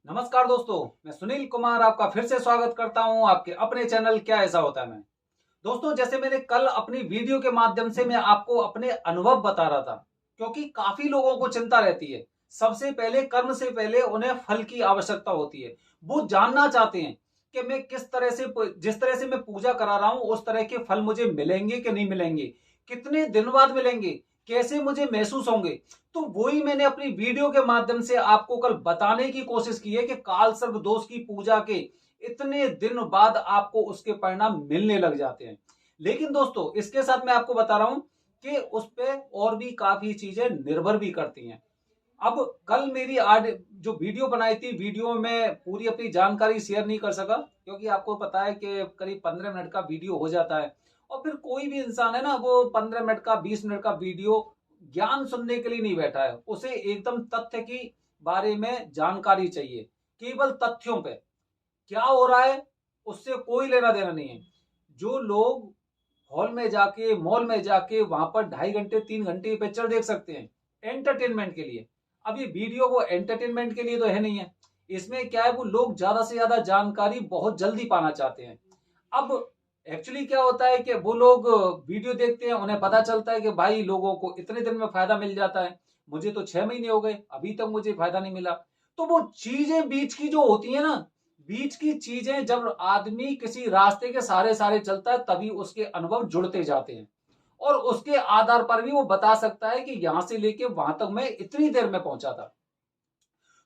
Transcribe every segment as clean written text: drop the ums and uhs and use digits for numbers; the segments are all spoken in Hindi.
नमस्कार दोस्तों, मैं सुनील कुमार आपका फिर से स्वागत करता हूं आपके अपने चैनल क्या ऐसा होता है में। दोस्तों, जैसे मैंने कल अपनी वीडियो के माध्यम से मैं आपको अपने अनुभव बता रहा था, क्योंकि काफी लोगों को चिंता रहती है। सबसे पहले कर्म से पहले उन्हें फल की आवश्यकता होती है। वो जानना चाहते हैं कि मैं किस तरह से, जिस तरह से मैं पूजा करा रहा हूं उस तरह के फल मुझे मिलेंगे कि नहीं मिलेंगे, कितने दिन बाद मिलेंगे, कैसे मुझे महसूस होंगे। तो वही मैंने अपनी वीडियो के माध्यम से आपको कल बताने की कोशिश की है कि काल सर्प दोष की पूजा के इतने दिन बाद आपको उसके परिणाम मिलने लग जाते हैं। लेकिन दोस्तों, इसके साथ मैं आपको बता रहा हूं कि उस पर और भी काफी चीजें निर्भर भी करती हैं। अब कल मेरी आज जो वीडियो बनाई थी, वीडियो में पूरी अपनी जानकारी शेयर नहीं कर सका, क्योंकि आपको पता है कि करीब 15 मिनट का वीडियो हो जाता है। और फिर कोई भी इंसान है ना, वो 15 मिनट का 20 मिनट का वीडियो ज्ञान सुनने के लिए नहीं बैठा है। उसे एकदम तथ्य की बारे में जानकारी चाहिए, केवल तथ्यों पे क्या हो रहा है उससे कोई लेना देना नहीं है। जो लोग हॉल में जाके, मॉल में जाके वहां पर 2.5 घंटे 3 घंटे पिक्चर देख सकते हैं एंटरटेनमेंट के लिए, अब ये वीडियो वो एंटरटेनमेंट के लिए तो है नहीं है। इसमें क्या है, वो लोग ज्यादा से ज्यादा जानकारी बहुत जल्दी पाना चाहते हैं। अब एक्चुअली क्या होता है कि वो लोग वीडियो देखते हैं, उन्हें पता चलता है कि भाई लोगों को इतने दिन में फायदा मिल जाता है, मुझे तो 6 महीने हो गए अभी तक मुझे फायदा नहीं मिला। तो वो चीजें बीच की जो होती है ना, बीच की चीजें जब आदमी किसी रास्ते के सहारे सहारे चलता है तभी उसके अनुभव जुड़ते जाते हैं, और उसके आधार पर भी वो बता सकता है कि यहां से लेके वहां तक मैं इतनी देर में पहुंचा था।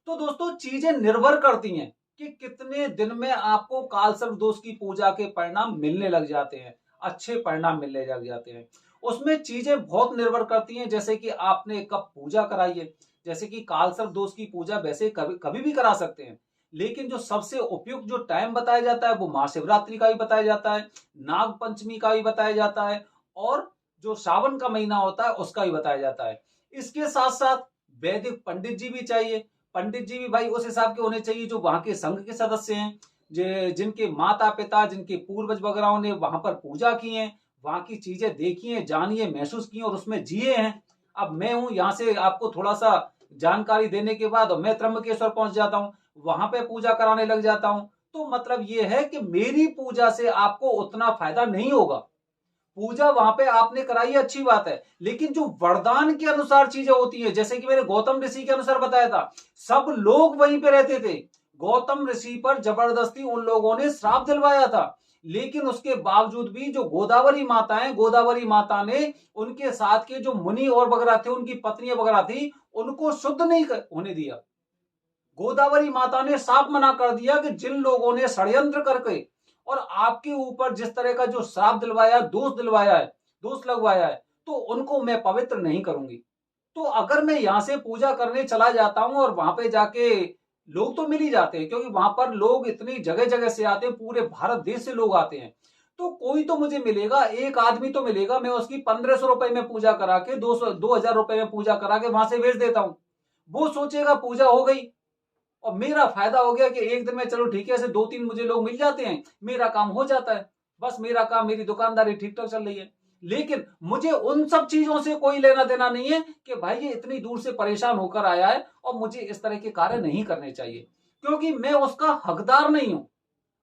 तो दोस्तों, चीजें निर्भर करती हैं कि कितने दिन में आपको कालसर्प दोष की पूजा के परिणाम मिलने लग जाते हैं, अच्छे परिणाम मिलने लग जाते हैं। उसमें चीजें बहुत निर्भर करती हैं, जैसे कि आपने कब पूजा कराई है। जैसे कि कालसर्प दोष की पूजा वैसे कभी कभी भी करा सकते हैं, लेकिन जो सबसे उपयुक्त जो टाइम बताया जाता है वो महाशिवरात्रि का भी बताया जाता है, नाग पंचमी का भी बताया जाता है, और जो सावन का महीना होता है उसका भी बताया जाता है। इसके साथ साथ वैदिक पंडित जी भी चाहिए। पंडित जी भी भाई उस हिसाब के होने चाहिए जो वहां के संघ के सदस्य हैं, जिनके माता पिता, जिनके पूर्वज वगैरह ने वहां पर पूजा की है, वहां की चीजें देखी है, जानी है, महसूस की है और उसमें जिए हैं। अब मैं हूं यहाँ से आपको थोड़ा सा जानकारी देने के बाद मैं त्र्यंबकेश्वर पहुंच जाता हूँ, वहां पे पूजा कराने लग जाता हूँ। तो मतलब ये है कि मेरी पूजा से आपको उतना फायदा नहीं होगा। पूजा वहां पे आपने कराई है, अच्छी बात है, लेकिन जो वरदान के अनुसार चीजें होती है, जैसे कि मैंने गौतम ऋषि के अनुसार बताया था, सब लोग वहीं पे रहते थे। गौतम ऋषि पर जबरदस्ती उन लोगों ने श्राप दिलवाया था, लेकिन उसके बावजूद भी जो गोदावरी माता है, गोदावरी माता ने उनके साथ के जो मुनि और वगैरह थे, उनकी पत्नियां वगैरह थी, उनको शुद्ध नहीं होने दिया। गोदावरी माता ने साफ मना कर दिया कि जिन लोगों ने षड्यंत्र करके और आपके ऊपर जिस तरह का जो श्राप दिलवाया, दोष दिलवाया है, दोष लगवाया है, तो उनको मैं पवित्र नहीं करूंगी। तो अगर मैं यहां से पूजा करने चला जाता हूं और वहां पे जाके, लोग तो मिल ही जाते हैं क्योंकि वहां पर लोग इतनी जगह जगह से आते हैं, पूरे भारत देश से लोग आते हैं। तो कोई तो मुझे मिलेगा, एक आदमी तो मिलेगा, मैं उसकी 1500 रुपए में पूजा करा के, 2000 रुपए में पूजा करा के वहां से भेज देता हूं। वो सोचेगा पूजा हो गई और मेरा फायदा हो गया कि एक दिन में चलो ठीक है, ऐसे 2-3 मुझे लोग मिल जाते हैं, मेरा काम हो जाता है, बस मेरा काम, मेरी दुकानदारी ठीक ठाक चल रही है। लेकिन मुझे उन सब चीजों से कोई लेना देना नहीं है कि भाई ये इतनी दूर से परेशान होकर आया है और मुझे इस तरह के कार्य नहीं करने चाहिए, क्योंकि मैं उसका हकदार नहीं हूं।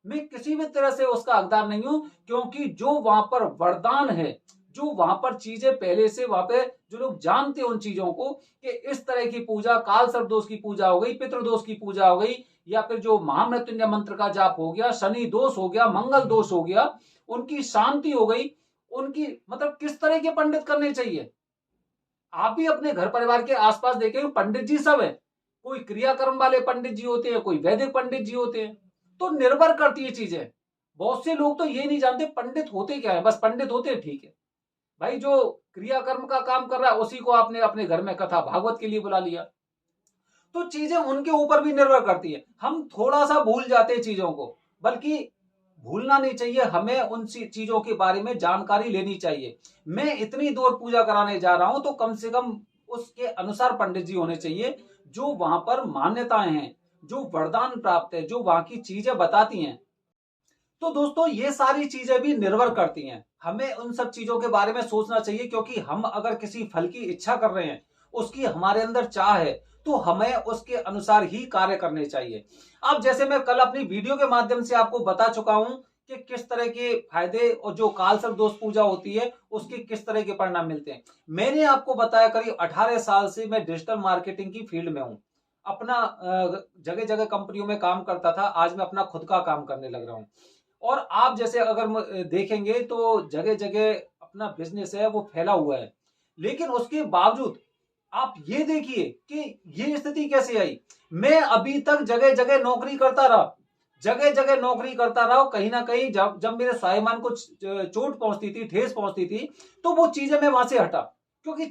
मैं किसी भी तरह से उसका हकदार नहीं हूं, क्योंकि जो वहां पर वरदान है, जो वहां पर चीजें पहले से वहां पे जो लोग जानते हैं उन चीजों को कि इस तरह की पूजा, काल सर्प दोष की पूजा हो गई, पितृ दोष की पूजा हो गई, या फिर जो महामृत्युंजय मंत्र का जाप हो गया, शनि दोष हो गया, मंगल दोष हो गया, उनकी शांति हो गई, उनकी मतलब किस तरह के पंडित करने चाहिए। आप भी अपने घर परिवार के आसपास देखें, पंडित जी सब है, कोई क्रियाकर्म वाले पंडित जी होते हैं, कोई वैदिक पंडित जी होते हैं। तो निर्भर करती है चीजें। बहुत से लोग तो ये नहीं जानते पंडित होते क्या है, बस पंडित होते हैं, ठीक है भाई, जो क्रियाकर्म का काम कर रहा है उसी को आपने अपने घर में कथा भागवत के लिए बुला लिया। तो चीजें उनके ऊपर भी निर्भर करती है, हम थोड़ा सा भूल जाते हैं चीजों को, बल्कि भूलना नहीं चाहिए, हमें उन चीजों के बारे में जानकारी लेनी चाहिए। मैं इतनी दूर पूजा कराने जा रहा हूं तो कम से कम उसके अनुसार पंडित जी होने चाहिए, जो वहां पर मान्यताएं हैं, जो वरदान प्राप्त है, जो वहां की चीजें बताती हैं। तो दोस्तों, ये सारी चीजें भी निर्भर करती हैं, हमें उन सब चीजों के बारे में सोचना चाहिए, क्योंकि हम अगर किसी फल की इच्छा कर रहे हैं, उसकी हमारे अंदर चाह है, तो हमें उसके अनुसार ही कार्य करने चाहिए। अब जैसे मैं कल अपनी वीडियो के माध्यम से आपको बता चुका हूं कि किस तरह के फायदे और जो कालसर्प दोष पूजा होती है उसके किस तरह के परिणाम मिलते हैं। मैंने आपको बताया करीब 18 साल से मैं डिजिटल मार्केटिंग की फील्ड में हूं। अपना जगह जगह कंपनियों में काम करता था, आज मैं अपना खुद का काम करने लग रहा हूं। और आप जैसे अगर देखेंगे तो जगह जगह अपना बिजनेस है वो फैला हुआ है, लेकिन उसके बावजूद आप ये देखिए कि ये स्थिति कैसे आई। मैं अभी तक जगह जगह नौकरी करता रहा, जगह जगह नौकरी करता रहा, कहीं ना कहीं जब जब मेरे स्वाभिमान को चोट पहुंचती थी, ठेस पहुंचती थी, तो वो चीजें मैं वहां से हटा, क्योंकि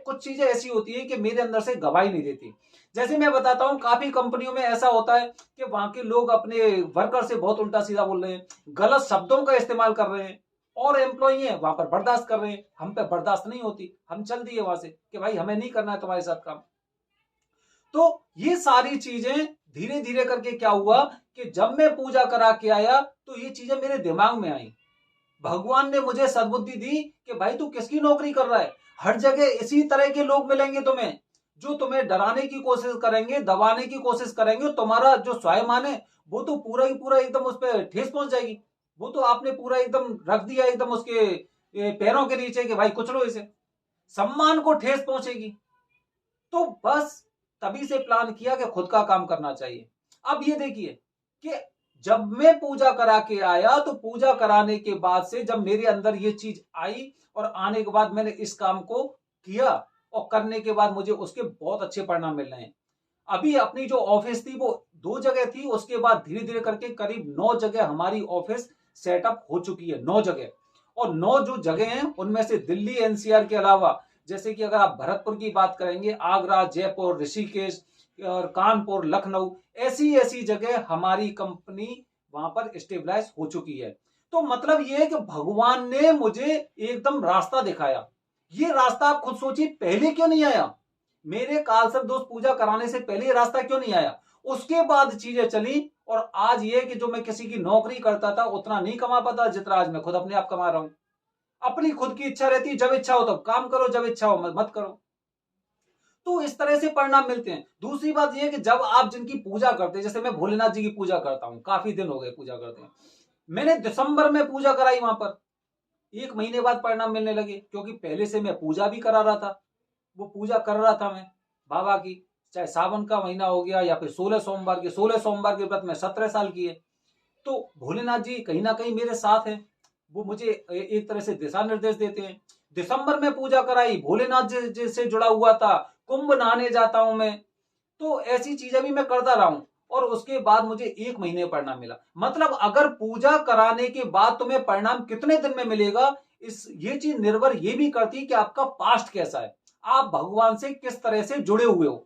कुछ चीजें ऐसी होती है कि मेरे अंदर से गवाही नहीं देती। जैसे मैं बताता हूं, काफी कंपनियों में ऐसा होता है कि वहां के लोग अपने वर्कर से बहुत उल्टा सीधा बोल रहे हैं, गलत शब्दों का इस्तेमाल कर रहे हैं, और एम्प्लॉई है वहां पर बर्दाश्त कर रहे हैं। हम पे बर्दाश्त नहीं होती, हम चल दिए वहां से कि भाई हमें नहीं करना है तुम्हारे साथ काम। तो ये सारी चीजें धीरे धीरे करके क्या हुआ कि जब मैं पूजा करा के आया तो ये चीजें मेरे दिमाग में आई। भगवान ने मुझे सद्बुद्धि दी कि भाई तू किसकी नौकरी कर रहा है। हर जगह इसी तरह के लोग मिलेंगे तुम्हें, जो तुम्हें डराने की कोशिश करेंगे, दबाने की कोशिश करेंगे। तुम्हारा जो स्वाभिमान है वो तो पूरा ही पूरा एकदम उस पर ठेस पहुंच जाएगी। वो तो आपने पूरा एकदम रख दिया एकदम उसके पैरों के नीचे कि भाई कुचलो इसे, सम्मान को ठेस पहुंचेगी। तो बस तभी से प्लान किया कि खुद का काम करना चाहिए। अब ये देखिए कि जब मैं पूजा करा के आया तो पूजा कराने के बाद से जब मेरे अंदर ये चीज आई और आने के बाद मैंने इस काम को किया और करने के बाद मुझे उसके बहुत अच्छे परिणाम मिल रहे हैं। अभी अपनी जो ऑफिस थी वो 2 जगह थी, उसके बाद धीरे धीरे करके करीब 9 जगह हमारी ऑफिस सेटअप हो चुकी है। 9 जगह, और 9 जो जगह हैं उनमें से दिल्ली एनसीआर के अलावा जैसे कि अगर आप भरतपुर की बात करेंगे, आगरा, जयपुर, ऋषिकेश और कानपुर, लखनऊ, ऐसी ऐसी जगह हमारी कंपनी वहां पर स्टेबलाइज हो चुकी है। तो मतलब ये है कि भगवान ने मुझे एकदम रास्ता दिखाया। ये रास्ता आप खुद सोचिए पहले क्यों नहीं आया। मेरे कालसर्प दोष पूजा कराने से पहले ये रास्ता क्यों नहीं आया। उसके बाद चीजें चली और आज ये कि जो मैं किसी की नौकरी करता था उतना नहीं कमा पाता जितना आज मैं खुद अपने आप कमा रहा हूं। अपनी खुद की इच्छा रहती है, जब इच्छा हो तब काम करो, जब इच्छा हो मत करो। तो इस तरह से परिणाम मिलते हैं। दूसरी बात यह कि जब आप जिनकी पूजा करते हैं, जैसे मैं भोलेनाथ जी की पूजा करता हूं, काफी दिन हो गए पूजा करते हैं। मैंने दिसंबर में पूजा कराई वहां पर, 1 महीने बाद परिणाम मिलने लगे, क्योंकि पहले से मैं पूजा भी करा रहा था। वो पूजा कर रहा था मैं बाबा की, चाहे सावन का महीना हो गया या फिर 16 सोमवार के व्रत में 17 साल किए। तो भोलेनाथ जी कहीं ना कहीं मेरे साथ हैं, वो मुझे एक तरह से दिशा निर्देश देते हैं। दिसंबर में पूजा कराई, भोलेनाथ जी से जुड़ा हुआ था, कुंभ नहाने जाता हूं मैं। तो ऐसी चीजें भी मैं करता रहा हूं और उसके बाद मुझे 1 महीने परिणाम मिला। मतलब अगर पूजा कराने के बाद तुम्हें परिणाम कितने दिन में मिलेगा, ये चीज निर्भर ये भी करती है कि आपका पास्ट कैसा है, आप भगवान से किस तरह से जुड़े हुए हो।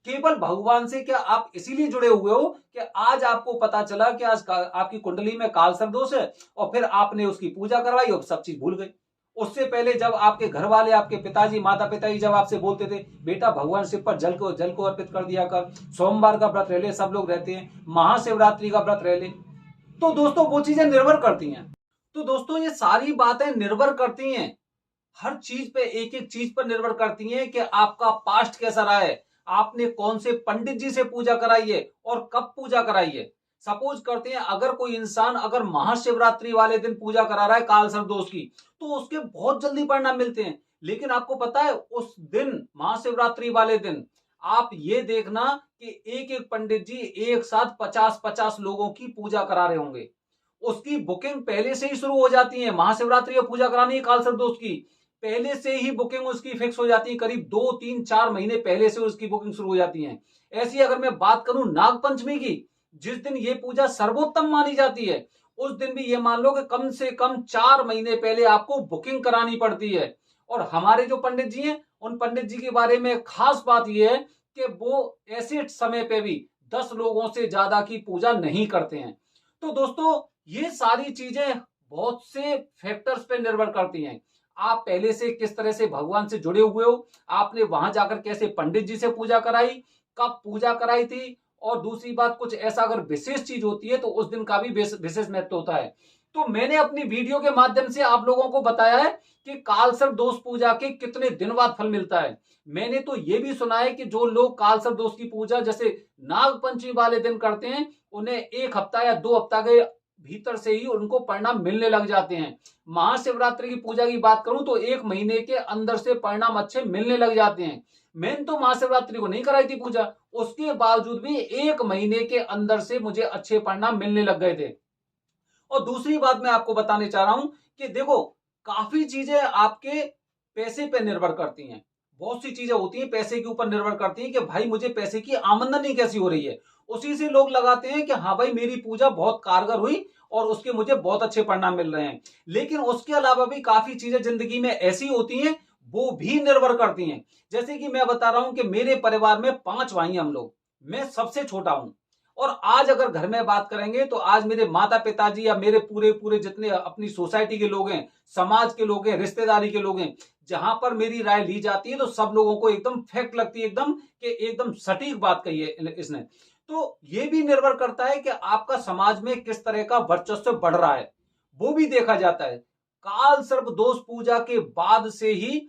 केवल भगवान से क्या आप इसीलिए जुड़े हुए हो कि आज आपको पता चला कि आज आपकी कुंडली में कालसर्प दोष है और फिर आपने उसकी पूजा करवाई और सब चीज भूल गए। उससे पहले जब आपके घर वाले, आपके पिताजी, माता पिता जब आपसे बोलते थे बेटा भगवान शिव पर जल को अर्पित कर दिया कर, सोमवार का व्रत रह ले, सब लोग रहते हैं, महाशिवरात्रि का व्रत रह ले। तो दोस्तों वो चीजें निर्भर करती हैं। तो दोस्तों ये सारी बातें निर्भर करती हैं, हर चीज पे, एक एक चीज पर निर्भर करती हैं कि आपका पास्ट कैसा रहा है, आपने कौन से पंडित जी से पूजा कराई है और कब पूजा कराई है। सपोज करते हैं अगर कोई इंसान अगर महाशिवरात्रि वाले दिन पूजा करा रहा है कालसर्प दोष की, तो उसके बहुत जल्दी परिणाम मिलते हैं। लेकिन आपको पता है उस दिन, महाशिवरात्रि वाले दिन, आप ये देखना कि एक एक पंडित जी एक साथ 50-50 लोगों की पूजा करा रहे होंगे। उसकी बुकिंग पहले से ही शुरू हो जाती है। महाशिवरात्रि की पूजा करानी है कालसर्प दोष की, पहले से ही बुकिंग उसकी फिक्स हो जाती है, करीब 2-3-4 महीने पहले से उसकी बुकिंग शुरू हो जाती है। ऐसी अगर मैं बात करूं नागपंचमी की, जिस दिन ये पूजा सर्वोत्तम मानी जाती है, उस दिन भी ये मान लो कि कम से कम 4 महीने पहले आपको बुकिंग करानी पड़ती है। और हमारे जो पंडित जी हैं, उन पंडित जी के बारे में खास बात यह है कि वो ऐसे समय पे भी 10 लोगों से ज्यादा की पूजा नहीं करते हैं। तो दोस्तों ये सारी चीजें बहुत से फैक्टर्स पे निर्भर करती हैं। आप पहले से किस तरह से भगवान से जुड़े हुए हो, आपने वहां जाकर कैसे पंडित जी से पूजा कराई, कब पूजा कराई थी, और दूसरी बात कुछ ऐसा अगर विशेष चीज होती है तो उस दिन का भी विशेष महत्व होता है। तो मैंने अपनी वीडियो के माध्यम से आप लोगों को बताया है कि कालसर्प दोष पूजा के कितने दिन बाद फल मिलता है। मैंने तो ये भी सुना है कि जो लोग कालसर्प दोष की पूजा जैसे नाग पंचमी वाले दिन करते हैं, उन्हें 1 हफ्ता या 2 हफ्ता के भीतर से ही उनको परिणाम मिलने लग जाते हैं। महाशिवरात्रि की पूजा की बात करूं तो 1 महीने के अंदर से परिणाम अच्छे मिलने लग जाते हैं। मैंने तो महाशिवरात्रि को नहीं कराई थी पूजा, उसके बावजूद भी 1 महीने के अंदर से मुझे अच्छे परिणाम मिलने लग गए थे। और दूसरी बात मैं आपको बताने चाह रहा हूं कि देखो, काफी चीजें आपके पैसे पे निर्भर करती हैं। बहुत सी चीजें होती हैं पैसे के ऊपर निर्भर करती हैं कि भाई मुझे पैसे की आमदनी कैसी हो रही है। उसी से लोग लगाते हैं कि हाँ भाई मेरी पूजा बहुत कारगर हुई और उसके मुझे बहुत अच्छे परिणाम मिल रहे हैं। लेकिन उसके अलावा भी काफी चीजें जिंदगी में ऐसी होती हैं, वो भी निर्भर करती हैं। जैसे कि मैं बता रहा हूं कि मेरे परिवार में 5 भाई हैं हम लोग, मैं सबसे छोटा हूं। और आज अगर घर में बात करेंगे तो आज मेरे माता पिताजी या मेरे पूरे पूरे जितने अपनी सोसाइटी के लोग हैं, समाज के लोग हैं, रिश्तेदारी के लोग हैं, जहां पर मेरी राय ली जाती है तो सब लोगों को एकदम फैक्ट लगती है, एकदम कि एकदम सटीक बात कही है इसने। तो ये भी निर्भर करता है कि आपका समाज में किस तरह का वर्चस्व बढ़ रहा है, वो भी देखा जाता है। काल सर्प दोष पूजा के बाद से ही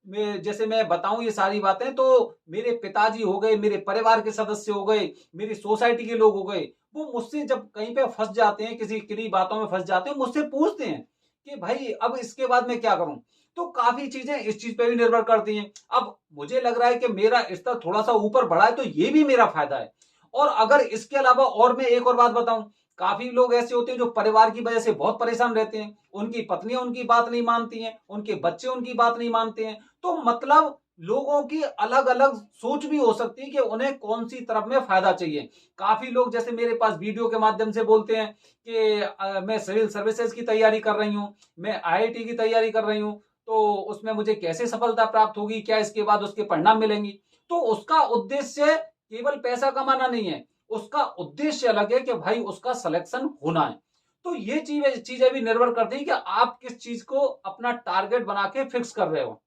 जैसे मैं बताऊं ये सारी बातें, तो मेरे पिताजी हो गए, मेरे परिवार के सदस्य हो गए, मेरी सोसाइटी के लोग हो गए, वो मुझसे जब कहीं पे फंस जाते हैं, किसी किन्हीं बातों में फंस जाते हैं, मुझसे पूछते हैं कि भाई अब इसके बाद मैं क्या करूं। तो काफी चीजें इस चीज पे भी निर्भर करती हैं। अब मुझे लग रहा है कि मेरा स्तर थोड़ा सा ऊपर बढ़ा है, तो ये भी मेरा फायदा है। और अगर इसके अलावा और मैं एक और बात बताऊं, काफी लोग ऐसे होते हैं जो परिवार की वजह से बहुत परेशान रहते हैं, उनकी पत्नियां उनकी बात नहीं मानती हैं, उनके बच्चे उनकी बात नहीं मानते हैं। तो मतलब लोगों की अलग अलग सोच भी हो सकती है कि उन्हें कौन सी तरफ में फायदा चाहिए। काफी लोग जैसे मेरे पास वीडियो के माध्यम से बोलते हैं कि मैं सिविल सर्विसेज की तैयारी कर रही हूँ, मैं आईआईटी की तैयारी कर रही हूँ, तो उसमें मुझे कैसे सफलता प्राप्त होगी, क्या इसके बाद उसके परिणाम मिलेंगी। तो उसका उद्देश्य केवल पैसा कमाना नहीं है, उसका उद्देश्य अलग है कि भाई उसका सिलेक्शन होना है। तो ये चीजें भी निर्भर करती है कि आप किस चीज को अपना टारगेट बना के फिक्स कर रहे हो।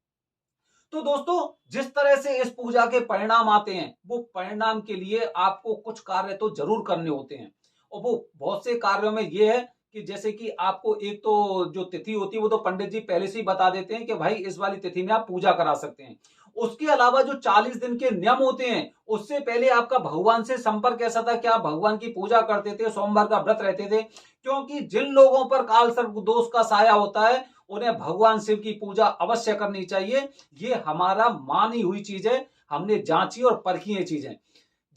तो दोस्तों, जिस तरह से इस पूजा के परिणाम आते हैं, वो परिणाम के लिए आपको कुछ कार्य तो जरूर करने होते हैं। और वो बहुत से कार्यों में ये है कि जैसे कि आपको एक तो जो तिथि होती है वो तो पंडित जी पहले से ही बता देते हैं कि भाई इस वाली तिथि में आप पूजा करा सकते हैं। उसके अलावा जो 40 दिन के नियम होते हैं, उससे पहले आपका भगवान से संपर्क कैसा था, क्या आप भगवान की पूजा करते थे, सोमवार का व्रत रहते थे। क्योंकि जिन लोगों पर काल सर्प दोष का साया होता है, उन्हें भगवान शिव की पूजा अवश्य करनी चाहिए। ये हमारा मानी हुई चीज है, हमने जांची और परखी ये चीजें।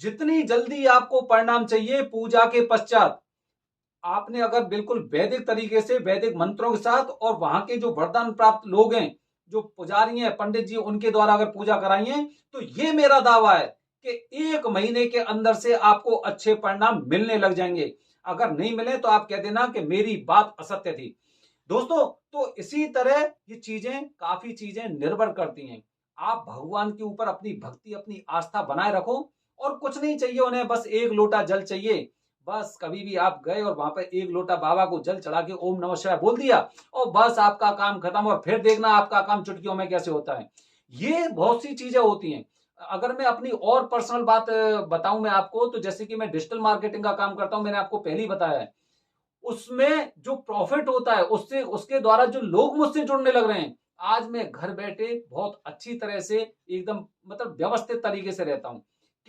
जितनी जल्दी आपको परिणाम चाहिए पूजा के पश्चात, आपने अगर बिल्कुल वैदिक तरीके से वैदिक मंत्रों के साथ और वहां के जो वरदान प्राप्त लोग हैं, जो पुजारी हैं, पंडित जी, उनके द्वारा अगर पूजा कराई है, तो ये मेरा दावा है कि 1 महीने के अंदर से आपको अच्छे परिणाम मिलने लग जाएंगे। अगर नहीं मिले तो आप कह देना कि मेरी बात असत्य थी। दोस्तों, तो इसी तरह ये चीजें, काफी चीजें निर्भर करती हैं। आप भगवान के ऊपर अपनी भक्ति, अपनी आस्था बनाए रखो, और कुछ नहीं चाहिए उन्हें, बस 1 लोटा जल चाहिए। बस कभी भी आप गए और वहां पर 1 लोटा बाबा को जल चढ़ा के ओम नमः शिवाय बोल दिया, और बस आपका काम खत्म। और फिर देखना आपका काम चुटकियों में कैसे होता है। ये बहुत सी चीजें होती हैं। अगर मैं अपनी और पर्सनल बात बताऊं मैं आपको, तो जैसे कि मैं डिजिटल मार्केटिंग का काम करता हूं, मैंने आपको पहले ही बताया है। उसमें जो प्रॉफिट होता है, उससे उसके द्वारा जो लोग मुझसे जुड़ने लग रहे हैं, आज मैं घर बैठे बहुत अच्छी तरह से एकदम मतलब व्यवस्थित तरीके से रहता हूं।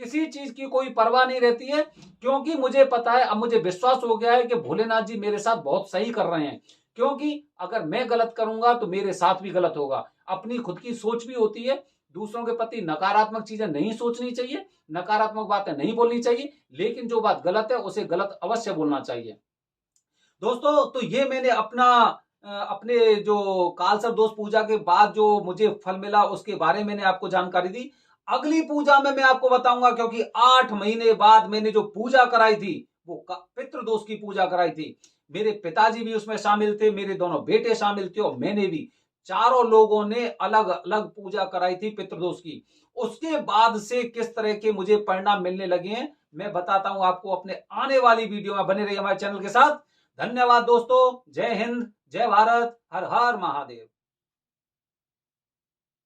किसी चीज की कोई परवाह नहीं रहती है, क्योंकि मुझे पता है, अब मुझे विश्वास हो गया है कि भोलेनाथ जी मेरे साथ बहुत सही कर रहे हैं। क्योंकि अगर मैं गलत करूंगा तो मेरे साथ भी गलत होगा। अपनी खुद की सोच भी होती है, दूसरों के प्रति नकारात्मक चीजें नहीं सोचनी चाहिए, नकारात्मक बातें नहीं बोलनी चाहिए, लेकिन जो बात गलत है उसे गलत अवश्य बोलना चाहिए। दोस्तों, तो ये मैंने अपने जो कालसर्प दोष पूजा के बाद जो मुझे फल मिला उसके बारे में मैंने आपको जानकारी दी। अगली पूजा में मैं आपको बताऊंगा, क्योंकि 8 महीने बाद मैंने जो पूजा कराई थी वो पितृ दोष की पूजा कराई थी। मेरे पिताजी भी उसमें शामिल थे, मेरे दोनों बेटे शामिल थे, और मैंने भी। चारों लोगों ने अलग अलग पूजा कराई थी पितृदोष की। उसके बाद से किस तरह के मुझे परिणाम मिलने लगे हैं, मैं बताता हूं आपको अपने आने वाली वीडियो में। बने रहिए हमारे चैनल के साथ। धन्यवाद दोस्तों। जय हिंद, जय भारत, हर हर महादेव।